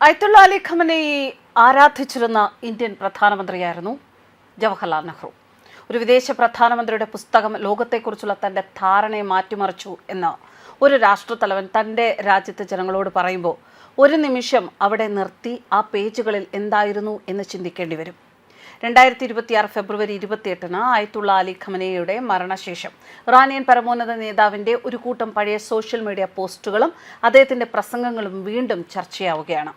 Ayatollah Ali ഖമനയെ ആരാധിച്ചിരുന്ന Indian പ്രധാനമന്ത്രിയായിരുന്നു Jawaharlal Nehru. ഒരു വിദേശ പ്രധാനമന്ത്രിയുടെ പുസ്തകം ലോകത്തെക്കുറിച്ചുള്ള തൻ്റെ ധാരണയെ മാറ്റിമറിച്ചു എന്ന് ഒരു രാഷ്ട്രത്തലവൻ തൻ്റെ രാജ്യത്തെ ജനങ്ങളോട് പറയുമ്പോൾ ഒരു നിമിഷം അവിടെ നിർത്തി ആ പേജുകളിൽ എന്തായിരുന്നു എന്ന് ചിന്തിക്കേണ്ടി വരും. 2026 ഫെബ്രുവരി 28-ന് അയത്തുള്ള അലി ഖമനയുടെ മരണശേഷം ഇറാനിയൻ പരമോന്നത നേതാവിൻ്റെ ഒരു കൂട്ടം പഴയ സോഷ്യൽ മീഡിയ പോസ്റ്റുകളും അദ്ദേഹത്തിൻ്റെ പ്രസംഗങ്ങളും വീണ്ടും ചർച്ചയാവുകയാണ്.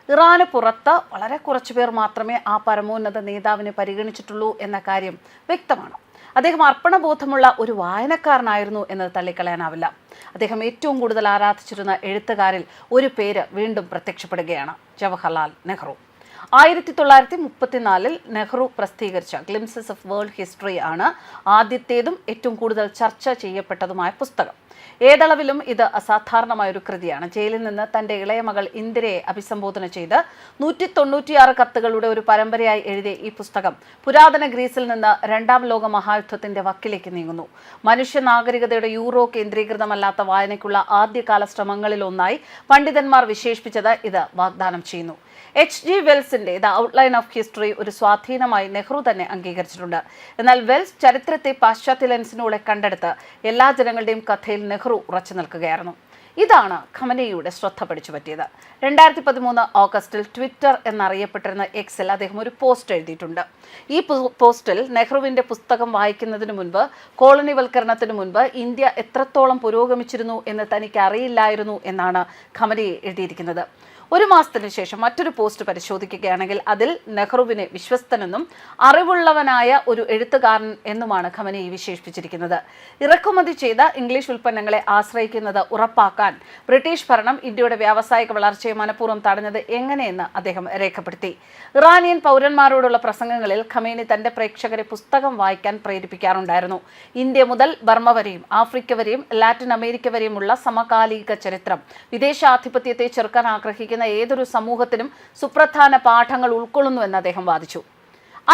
ഇറാന് പുറത്ത് വളരെ കുറച്ചുപേർ മാത്രമേ ആ പരമോന്നത നേതാവിനെ പരിഗണിച്ചിട്ടുള്ളൂ എന്ന കാര്യം വ്യക്തമാണ്. അദ്ദേഹം അർപ്പണബോധമുള്ള ഒരു വായനക്കാരനായിരുന്നു എന്ന് തള്ളിക്കളയാനാവില്ല. അദ്ദേഹം ഏറ്റവും കൂടുതൽ ആരാധിച്ചിരുന്ന എഴുത്തുകാരിൽ ഒരു പേര് വീണ്ടും പ്രത്യക്ഷപ്പെടുകയാണ്: ജവഹർലാൽ നെഹ്റു. 1934 നെഹ്റു പ്രസിദ്ധീകരിച്ച ഗ്ലിംസസ് ഓഫ് വേൾഡ് ഹിസ്റ്ററി ആണ് ആദ്യത്തേതും ഏറ്റവും കൂടുതൽ ചർച്ച ചെയ്യപ്പെട്ടതുമായ പുസ്തകം. ഏതളവിലും ഇത് അസാധാരണമായൊരു കൃതിയാണ്. ജയിലിൽ നിന്ന് തൻ്റെ ഇളയ മകൾ ഇന്ദിരയെ അഭിസംബോധന ചെയ്ത് 196 കത്തുകളുടെ ഒരു പരമ്പരയായി എഴുതിയ ഈ പുസ്തകം പുരാതന ഗ്രീസിൽ നിന്ന് രണ്ടാം ലോക മഹായുദ്ധത്തിന്റെ വക്കിലേക്ക് നീങ്ങുന്നു. മനുഷ്യ നാഗരികതയുടെ യൂറോ കേന്ദ്രീകൃതമല്ലാത്ത വായനയ്ക്കുള്ള ആദ്യകാല ശ്രമങ്ങളിലൊന്നായി പണ്ഡിതന്മാർ വിശേഷിപ്പിച്ചത് ഇത് വാഗ്ദാനം ചെയ്യുന്നു. H.G. വെൽസിന്റെ ദ ഔട്ട്ലൈൻ ഓഫ് ഹിസ്റ്ററി ഒരു സ്വാധീനമായി നെഹ്റു തന്നെ അംഗീകരിച്ചിട്ടുണ്ട്. എന്നാൽ വെൽസ് ചരിത്രത്തെ പാശ്ചാത്യ ലെൻസിനൂടെ കണ്ടെടുത്ത് എല്ലാ ജനങ്ങളുടെയും കഥയിൽ നെഹ്റു ഉറച്ചു നിൽക്കുകയായിരുന്നു. ഇതാണ് ഖമനയുടെ ശ്രദ്ധ പിടിച്ചു പറ്റിയത്. 2013 ഓഗസ്റ്റിൽ ട്വിറ്റർ എന്നറിയപ്പെട്ടിരുന്ന എക്സിൽ അദ്ദേഹം ഒരു പോസ്റ്റ് എഴുതിയിട്ടുണ്ട്. ഈ പോസ്റ്റിൽ നെഹ്റുവിൻ്റെ പുസ്തകം വായിക്കുന്നതിന് മുൻപ്, കോളനിവൽക്കരണത്തിന് മുൻപ് ഇന്ത്യ എത്രത്തോളം പുരോഗമിച്ചിരുന്നു എന്ന് തനിക്ക് അറിയില്ലായിരുന്നു എന്നാണ് ഖമന എഴുതിയിരിക്കുന്നത്. ഒരു മാസത്തിന് ശേഷം മറ്റൊരു പോസ്റ്റ് പരിശോധിക്കുകയാണെങ്കിൽ അതിൽ നെഹ്റുവിനെ വിശ്വസ്തനെന്നും അറിവുള്ളവനായ ഒരു എഴുത്തുകാരൻ എന്നുമാണ് ഖമനയെ വിശേഷിപ്പിച്ചിരിക്കുന്നത്. ഇറക്കുമതി ചെയ്ത ഇംഗ്ലീഷ് ഉൽപ്പന്നങ്ങളെ ആശ്രയിക്കുന്നത് ഉറപ്പാക്കാൻ ബ്രിട്ടീഷ് ഭരണം ഇന്ത്യയുടെ വ്യാവസായിക വളർച്ചയെ മനഃപൂർവ്വം തടഞ്ഞത് എങ്ങനെയെന്ന് അദ്ദേഹം രേഖപ്പെടുത്തി. ഇറാനിയൻ പൗരന്മാരോടുള്ള പ്രസംഗങ്ങളിൽ ഖമേനി തന്റെ പ്രേക്ഷകരെ പുസ്തകം വായിക്കാൻ പ്രേരിപ്പിക്കാറുണ്ടായിരുന്നു. ഇന്ത്യ മുതൽ ബർമ്മ വരെയും ആഫ്രിക്ക വരെയും ലാറ്റിൻ അമേരിക്ക വരെയുമുള്ള സമകാലിക ചരിത്രം വിദേശാധിപത്യത്തെ ചെറുക്കാൻ ആഗ്രഹിക്കുന്ന ഏതൊരു സമൂഹത്തിനും സുപ്രധാന പാഠങ്ങൾ ഉൾക്കൊള്ളുന്നുവെന്ന് അദ്ദേഹം വാദിച്ചു.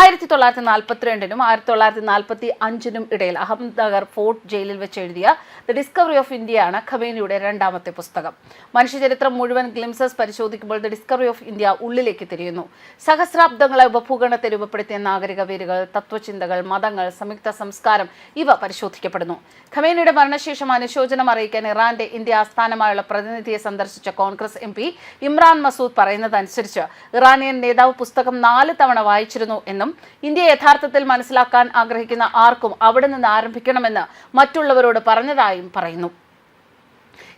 1942-നും 1945-നും ഇടയിൽ അഹമ്മദ്നഗർ ഫോർട്ട് ജയിലിൽ വെച്ച് എഴുതിയ ദ ഡിസ്കവറി ഓഫ് ഇന്ത്യയാണ് ഖമേനിയുടെ രണ്ടാമത്തെ പുസ്തകം. മനുഷ്യചരിത്രം മുഴുവൻ ഗ്ലിംസസ് പരിശോധിക്കുമ്പോൾ ദ ഡിസ്കവറി ഓഫ് ഇന്ത്യ ഉള്ളിലേക്ക് തിരിയുന്നു. സഹസ്രാബ്ദങ്ങളെ ഉപഭൂഖണ്ഡത്തെ രൂപപ്പെടുത്തിയ നാഗരിക വേരുകൾ, തത്വചിന്തകൾ, മതങ്ങൾ, സംയുക്ത സംസ്കാരം ഇവ പരിശോധിക്കപ്പെടുന്നു. ഖമേനിയുടെ മരണശേഷം അനുശോചനം അറിയിക്കാൻ ഇറാന്റെ ഇന്ത്യ ആസ്ഥാനമായുള്ള പ്രതിനിധിയെ സന്ദർശിച്ച കോൺഗ്രസ് MP ഇമ്രാൻ മസൂദ് പറയുന്നതനുസരിച്ച് ഇറാനിയൻ നേതാവ് പുസ്തകം 4 തവണ വായിച്ചിരുന്നു എന്നും ഇന്ത്യ യഥാർത്ഥത്തിൽ മനസ്സിലാക്കാൻ ആഗ്രഹിക്കുന്ന ആർക്കും അവിടെ നിന്ന് ആരംഭിക്കണമെന്ന് മറ്റുള്ളവരോട് പറഞ്ഞതായും പറയുന്നു.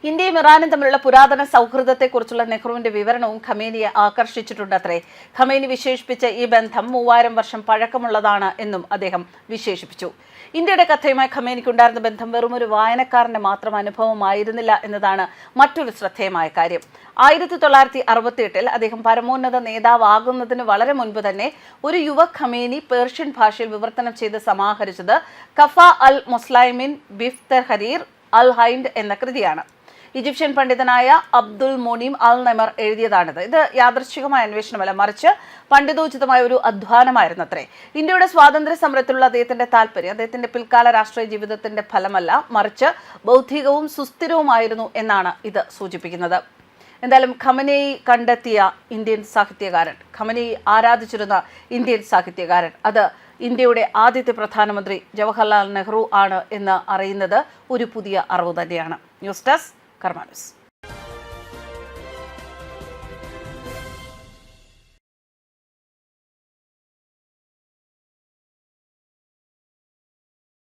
ഇന്ത്യയും ഇറാനും തമ്മിലുള്ള പുരാതന സൗഹൃദത്തെക്കുറിച്ചുള്ള നെഹ്റുവിന്റെ വിവരണവും ഖമേനിയെ ആകർഷിച്ചിട്ടുണ്ടത്രേ. ഖമേനി വിശേഷിപ്പിച്ച ഈ ബന്ധം 3000 വർഷം പഴക്കമുള്ളതാണ് എന്നും അദ്ദേഹം വിശേഷിപ്പിച്ചു. ഇന്ത്യയുടെ കഥയുമായി ഖമേനിക്കുണ്ടായിരുന്ന ബന്ധം വെറുമൊരു വായനക്കാരന്റെ മാത്രം അനുഭവമായിരുന്നില്ല എന്നതാണ് മറ്റൊരു ശ്രദ്ധേയമായ കാര്യം. 1968-ൽ അദ്ദേഹം പരമോന്നത നേതാവാകുന്നതിന് വളരെ മുൻപ് തന്നെ ഒരു യുവ ഖമേനി പേർഷ്യൻ ഭാഷയിൽ വിവർത്തനം ചെയ്ത് സമാഹരിച്ചത് കഫ അൽ മുസ്ലൈമിൻ ബിഫ് തഹരീർ അൽ ഹൈൻഡ് എന്ന കൃതിയാണ്. ഈജിപ്ഷ്യൻ പണ്ഡിതനായ അബ്ദുൽ മോനീം അൽ നെമർ എഴുതിയതാണിത്. ഇത് യാദൃശ്ചികമായ അന്വേഷണമല്ല, മറിച്ച് പണ്ഡിതോചിതമായ ഒരു അധ്വാനമായിരുന്നത്രേ. ഇന്ത്യയുടെ സ്വാതന്ത്ര്യ സമരത്തിലുള്ള അദ്ദേഹത്തിന്റെ താല്പര്യം അദ്ദേഹത്തിന്റെ പിൽക്കാല രാഷ്ട്രീയ ജീവിതത്തിന്റെ ഫലമല്ല, മറിച്ച് ബൗദ്ധികവും സുസ്ഥിരവുമായിരുന്നു എന്നാണ് ഇത് സൂചിപ്പിക്കുന്നത്. എന്തായാലും ഖമനയെ കണ്ടെത്തിയ ഇന്ത്യൻ സാഹിത്യകാരൻ, ഖമനയെ ആരാധിച്ചിരുന്ന ഇന്ത്യൻ സാഹിത്യകാരൻ, അത് ഇന്ത്യയുടെ ആദ്യത്തെ പ്രധാനമന്ത്രി ജവഹർലാൽ നെഹ്റു ആണ് എന്ന് അറിയുന്നത് ഒരു പുതിയ അറിവ് തന്നെയാണ്. ന്യൂസ് ഡെസ്ക് കർമ്മ ന്യൂസ്.